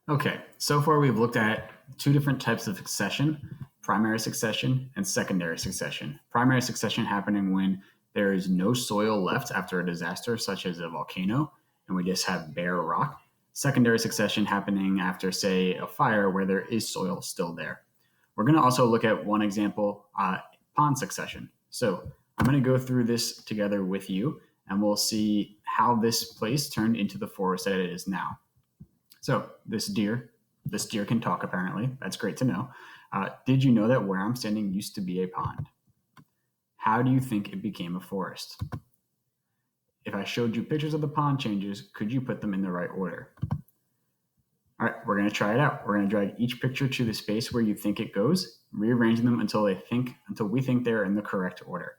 Okay, so far we've looked at two different types of succession, primary succession and secondary succession. Primary succession happening when there is no soil left after a disaster, such as a volcano, and we just have bare rock. Secondary succession happening after, say, a fire where there is soil still there. We're going to also look at one example, pond succession. So I'm going to go through this together with you, and we'll see how this place turned into the forest that it is now. So this deer can talk apparently. That's great to know. Did you know that where I'm standing used to be a pond? How do you think it became a forest? If I showed you pictures of the pond changes, could you put them in the right order? All right, we're going to try it out. We're going to drag each picture to the space where you think it goes, rearranging them until we think they're in the correct order.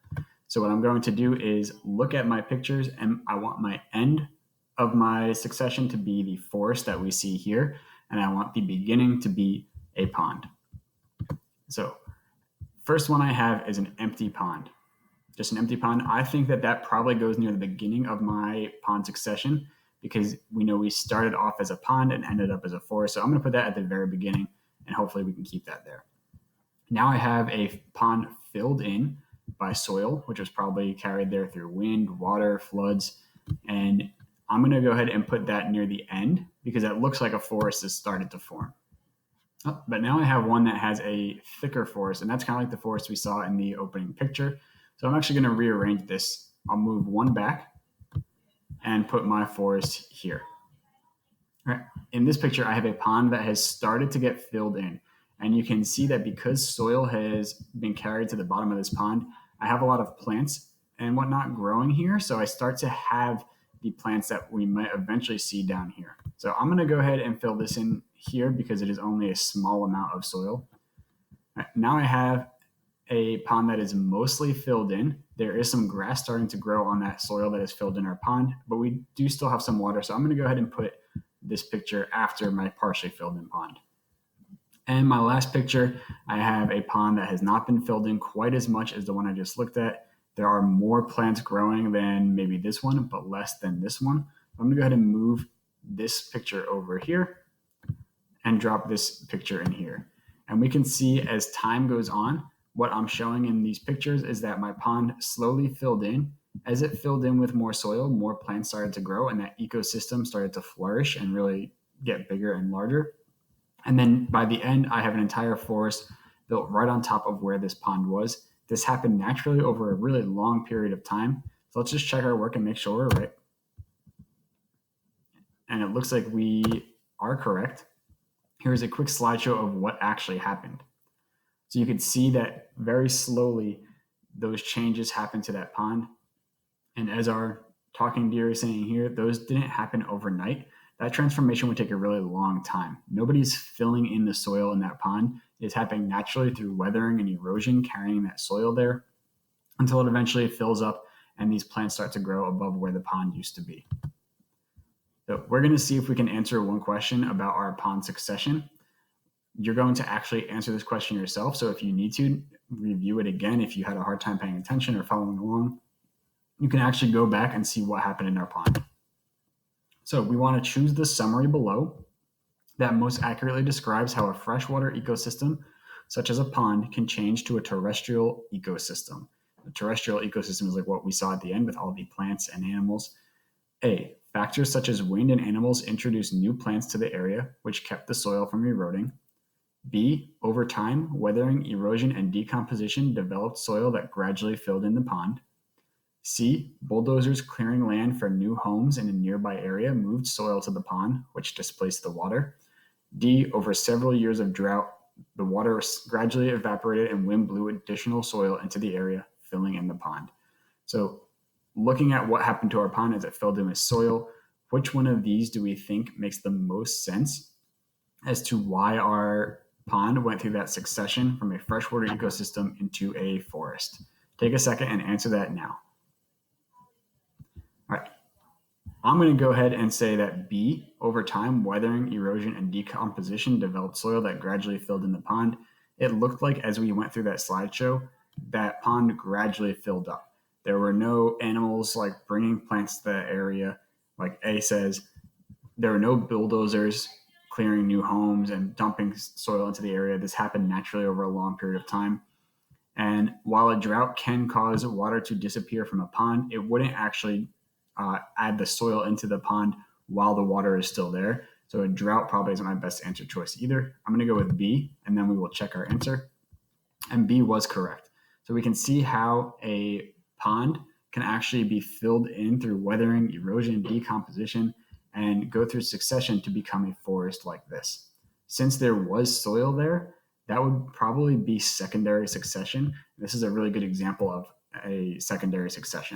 So what I'm going to do is look at my pictures, and I want my end of my succession to be the forest that we see here, and I want the beginning to be a pond. So first one I have is an empty pond. Just an empty pond. I think that probably goes near the beginning of my pond succession because we know we started off as a pond and ended up as a forest. So I'm going to put that at the very beginning, and hopefully we can keep that there. Now I have a pond filled in by soil, which was probably carried there through wind, water, floods, and I'm going to go ahead and put that near the end because it looks like a forest has started to form. Oh, but now I have one that has a thicker forest, and that's kind of like the forest we saw in the opening picture. So I'm actually going to rearrange this. I'll move one back and put my forest here. All right. In this picture, I have a pond that has started to get filled in. And you can see that because soil has been carried to the bottom of this pond, I have a lot of plants and whatnot growing here. So I start to have the plants that we might eventually see down here. So I'm going to go ahead and fill this in here because it is only a small amount of soil. Right, now I have a pond that is mostly filled in. There is some grass starting to grow on that soil that is filled in our pond, but we do still have some water. So I'm going to go ahead and put this picture after my partially filled in pond. And my last picture, I have a pond that has not been filled in quite as much as the one I just looked at. There are more plants growing than maybe this one, but less than this one. I'm gonna go ahead and move this picture over here and drop this picture in here. And we can see as time goes on, what I'm showing in these pictures is that my pond slowly filled in. As it filled in with more soil, more plants started to grow, and that ecosystem started to flourish and really get bigger and larger. And then by the end, I have an entire forest built right on top of where this pond was. This happened naturally over a really long period of time. So let's just check our work and make sure we're right. And it looks like we are correct. Here's a quick slideshow of what actually happened. So you can see that very slowly those changes happened to that pond. And as our talking deer is saying here, those didn't happen overnight. That transformation would take a really long time. Nobody's filling in the soil in that pond. It's happening naturally through weathering and erosion, carrying that soil there until it eventually fills up and these plants start to grow above where the pond used to be. So we're going to see if we can answer one question about our pond succession. You're going to actually answer this question yourself. So if you need to review it again, if you had a hard time paying attention or following along, you can actually go back and see what happened in our pond. So we want to choose the summary below that most accurately describes how a freshwater ecosystem, such as a pond, can change to a terrestrial ecosystem. The terrestrial ecosystem is like what we saw at the end with all the plants and animals. A, factors such as wind and animals introduced new plants to the area, which kept the soil from eroding. B, over time, weathering, erosion, and decomposition developed soil that gradually filled in the pond. C, bulldozers clearing land for new homes in a nearby area moved soil to the pond, which displaced the water. D, over several years of drought, the water gradually evaporated and wind blew additional soil into the area, filling in the pond. So looking at what happened to our pond as it filled in with soil, which one of these do we think makes the most sense as to why our pond went through that succession from a freshwater ecosystem into a forest? Take a second and answer that now. All right. I'm going to go ahead and say that B, over time, weathering, erosion, and decomposition developed soil that gradually filled in the pond. It looked like as we went through that slideshow, that pond gradually filled up. There were no animals like bringing plants to the area. Like A says, there were no bulldozers clearing new homes and dumping soil into the area. This happened naturally over a long period of time. And while a drought can cause water to disappear from a pond, it wouldn't actually add the soil into the pond while the water is still there. So a drought probably isn't my best answer choice either. I'm going to go with B, and then we will check our answer. And B was correct. So we can see how a pond can actually be filled in through weathering, erosion, decomposition, and go through succession to become a forest like this. Since there was soil there, that would probably be secondary succession. This is a really good example of a secondary succession.